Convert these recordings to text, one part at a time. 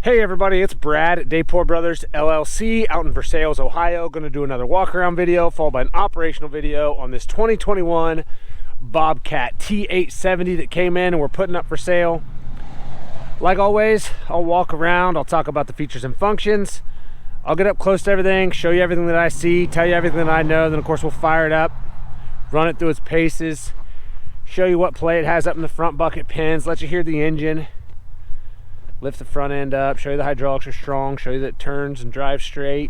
Hey everybody, it's Brad at Dayport Brothers LLC out in Versailles, Ohio. Going to do another walk around video followed by an operational video on this 2021 Bobcat T870 that came in and we're putting up for sale. Like always, I'll walk around, I'll talk about the features and functions. I'll get up close to everything, show you everything that I see, tell you everything that I know, then of course we'll fire it up, run it through its paces, show you what play it has up in the front bucket pins, let you hear the engine. Lift the front end up, show you the hydraulics are strong, show you that it turns and drives straight.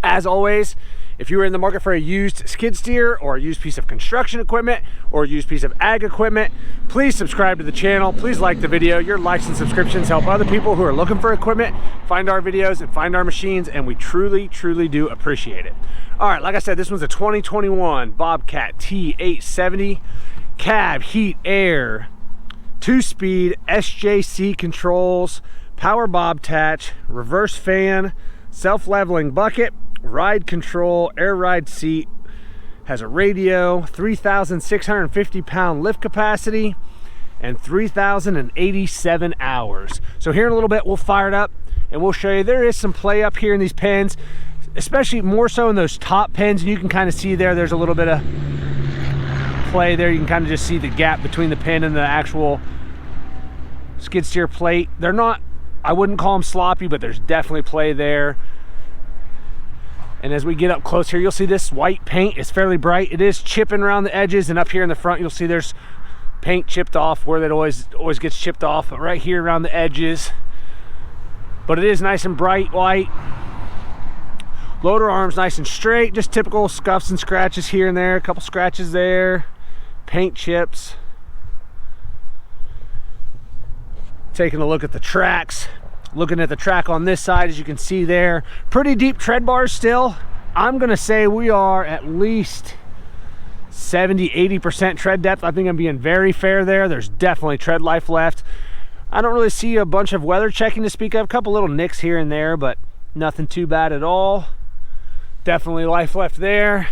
As always, if you are in the market for a used skid steer or a used piece of construction equipment or a used piece of ag equipment, please subscribe to the channel. Please like the video. Your likes and subscriptions help other people who are looking for equipment find our videos and find our machines, and we truly do appreciate it. All right, like I said, this one's a 2021 Bobcat T870 cab, heat, air, 2-speed SJC controls, power Bobtach, reverse fan, self-leveling bucket, ride control, air ride seat, has a radio, 3,650 pound lift capacity, and 3,087 hours. So here in a little bit we'll fire it up and we'll show you there is some play up here in these pins, especially more so in those top pins, and you can kind of see there's a little bit of play there. You can kind of just see the gap between the pin and the actual skid steer plate. They're not, I wouldn't call them sloppy, but there's definitely play there. And as we get up close here, you'll see this white paint is fairly bright. It is chipping around the edges, and up here in the front you'll see there's paint chipped off where that always gets chipped off, but right here around the edges. But it is nice and bright white. Loader arms nice and straight, just typical scuffs and scratches here and there, a couple scratches there, paint chips. Taking a look at the tracks, looking at the track on this side, as you can see there, pretty deep tread bars still. I'm gonna say we are at least 70-80% tread depth. I think I'm being very fair there. There's definitely tread life left. I don't really see a bunch of weather checking to speak of, a couple little nicks here and there, but nothing too bad at all. Definitely life left there.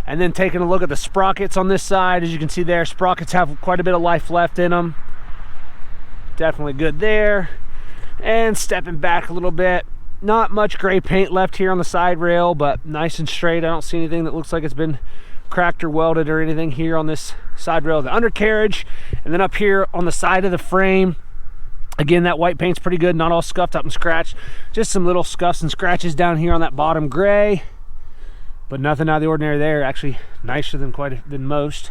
And then taking a look at the sprockets on this side, as you can see there, sprockets have quite a bit of life left in them. Definitely good there. And stepping back a little bit, not much gray paint left here on the side rail, but nice and straight. I don't see anything that looks like it's been cracked or welded or anything here on this side rail of the undercarriage. And then up here on the side of the frame, again, that white paint's pretty good, not all scuffed up and scratched, just some little scuffs and scratches down here on that bottom gray, but nothing out of the ordinary there. Actually nicer than most,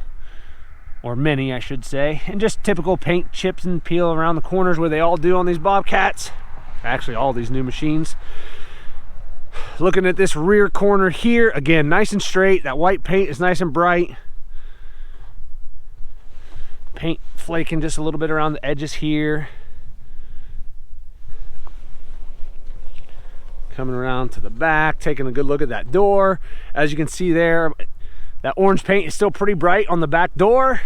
or many I should say. And just typical paint chips and peel around the corners where they all do on these Bobcats, actually all these new machines. Looking at this rear corner here, again, nice and straight. That white paint is nice and bright. Paint flaking just a little bit around the edges here. Coming around to the back, taking a good look at that door. As you can see there, that orange paint is still pretty bright on the back door,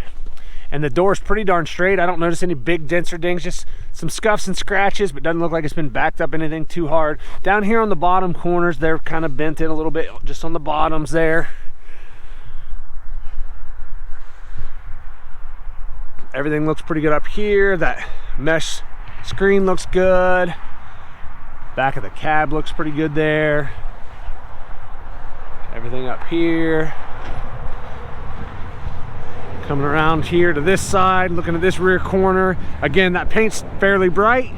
and the door is pretty darn straight. I don't notice any big dents or dings, just some scuffs and scratches, but doesn't look like it's been backed up anything too hard. Down here on the bottom corners, they're kind of bent in a little bit, just on the bottoms there. Everything looks pretty good up here. That mesh screen looks good. Back of the cab looks pretty good there. Everything up here. Coming around here to this side, looking at this rear corner. Again, that paint's fairly bright,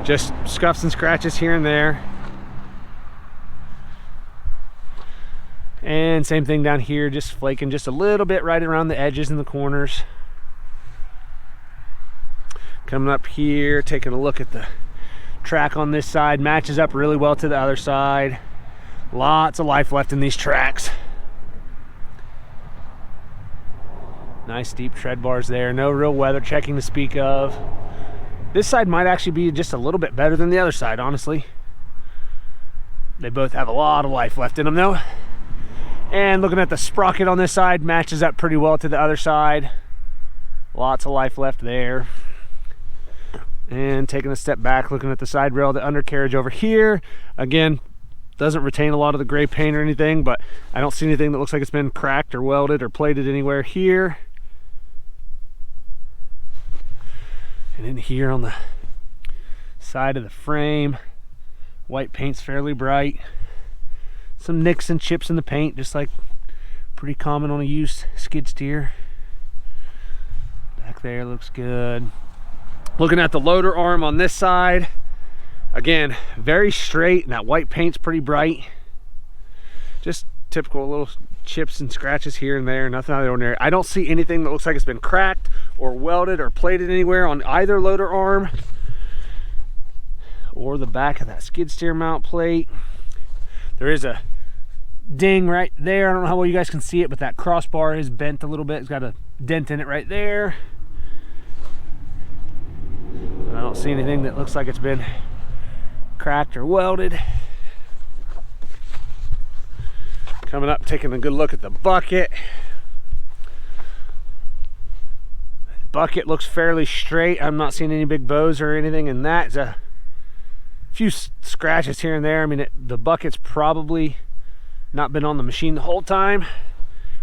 just scuffs and scratches here and there. And same thing down here, just flaking just a little bit right around the edges and the corners. Coming up here, taking a look at the track on this side, matches up really well to the other side. Lots of life left in these tracks. Nice deep tread bars there, no real weather checking to speak of. This side might actually be just a little bit better than the other side, honestly. They both have a lot of life left in them though. And looking at the sprocket on this side, matches up pretty well to the other side. Lots of life left there. And taking a step back, looking at the side rail, the undercarriage over here, again, doesn't retain a lot of the gray paint or anything, but I don't see anything that looks like it's been cracked or welded or plated anywhere here. And in here on the Side of the frame, white paint's fairly bright. Some nicks and chips in the paint, just like pretty common on a used skid steer. Back there looks good. Looking at the loader arm on this side, again, very straight, and that white paint's pretty bright. Just typical little chips and scratches here and there, nothing out of the ordinary. I don't see anything that looks like it's been cracked or welded or plated anywhere on either loader arm or the back of that skid steer mount plate. There is a ding right there. I don't know how well you guys can see it, but that crossbar is bent a little bit. It's got a dent in it right there. I don't see anything that looks like it's been cracked or welded. Coming up, taking a good look at the bucket. Bucket looks fairly straight. I'm not seeing any big bows or anything in that. There's a few scratches here and there. I mean, the bucket's probably not been on the machine the whole time.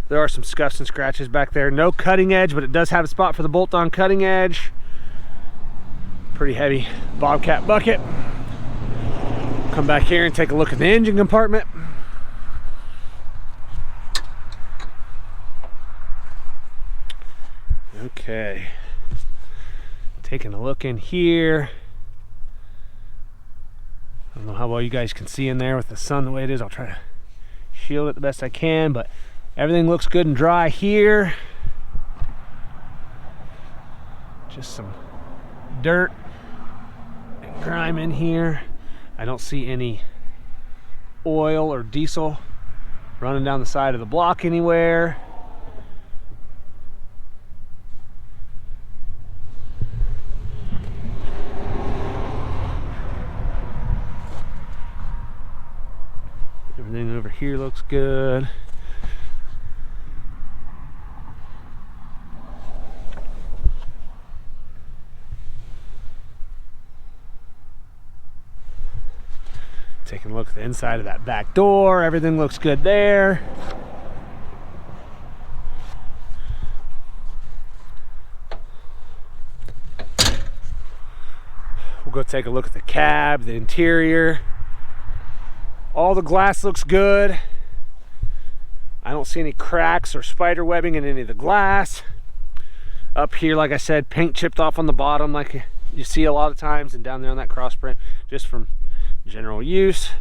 There are some scuffs and scratches back there. No cutting edge, but it does have a spot for the bolt-on cutting edge. Pretty heavy Bobcat bucket. Come back here and take a look at the engine compartment. Okay, taking a look in here. I don't know how well you guys can see in there with the sun the way it is. I'll try to shield it the best I can, but everything looks good and dry here. Just some dirt and grime in here. I don't see any oil or diesel running down the side of the block anywhere. Everything over here looks good. Taking a look at the inside of that back door. Everything looks good there. We'll go take a look at the cab, the interior. All the glass looks good. I don't see any cracks or spider webbing in any of the glass. Up here, like I said, paint chipped off on the bottom like you see a lot of times, and down there on that cross print, just from general use.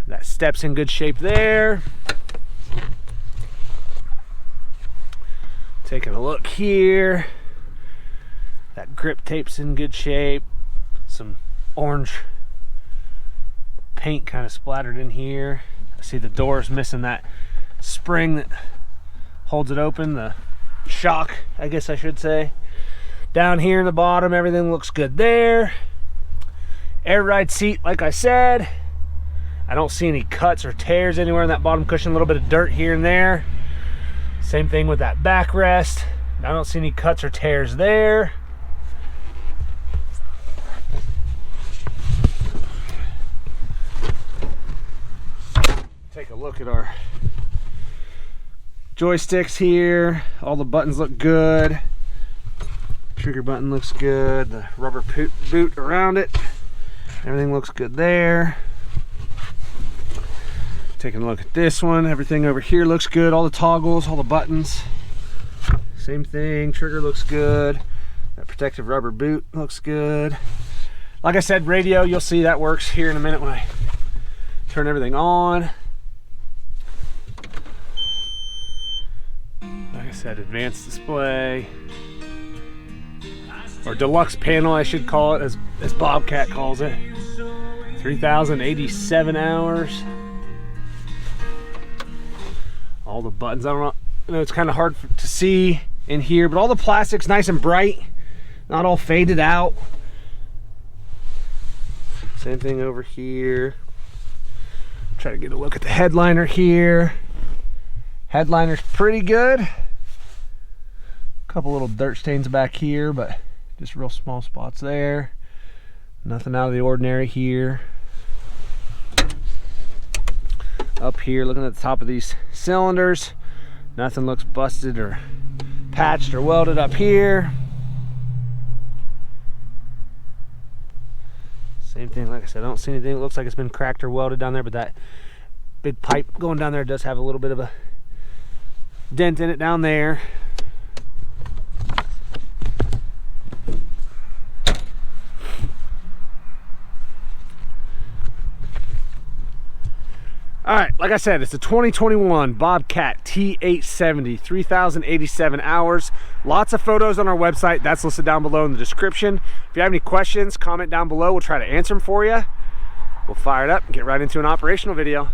That step's in good shape there. Taking a look here. That grip tape's in good shape. Some orange paint kind of splattered in here. I see the door's missing that spring that holds it open, the shock, I guess I should say. Down here in the bottom, everything looks good there. Air ride seat, like I said. I don't see any cuts or tears anywhere in that bottom cushion. A little bit of dirt here and there. Same thing with that backrest. I don't see any cuts or tears there. Take a look at our joysticks here. All the buttons look good. Trigger button looks good. The rubber boot around it. Everything looks good there. Taking a look at this one. Everything over here looks good. All the toggles, all the buttons. Same thing. Trigger looks good. That protective rubber boot looks good. Like I said, radio, you'll see that works here in a minute when I turn everything on. Like I said, advanced display, or deluxe panel I should call it, as Bobcat calls it. 3,087 hours. All the buttons, I don't know, it's kind of hard to see in here, but all the plastic's nice and bright, not all faded out. Same thing over here. Try to get a look at the headliner here. Headliner's pretty good. Couple little dirt stains back here, but just real small spots there. Nothing out of the ordinary here. Up here, looking at the top of these cylinders, nothing looks busted or patched or welded up here. anything. Like I said, I don't see anything. It looks like it's been cracked or welded down there, but that big pipe going down there does have a little bit of a dent in it down there. All right, like I said, it's a 2021 Bobcat T870, 3,087 hours. Lots of photos on our website. That's listed down below in the description. If you have any questions, comment down below. We'll try to answer them for you. We'll fire it up and get right into an operational video.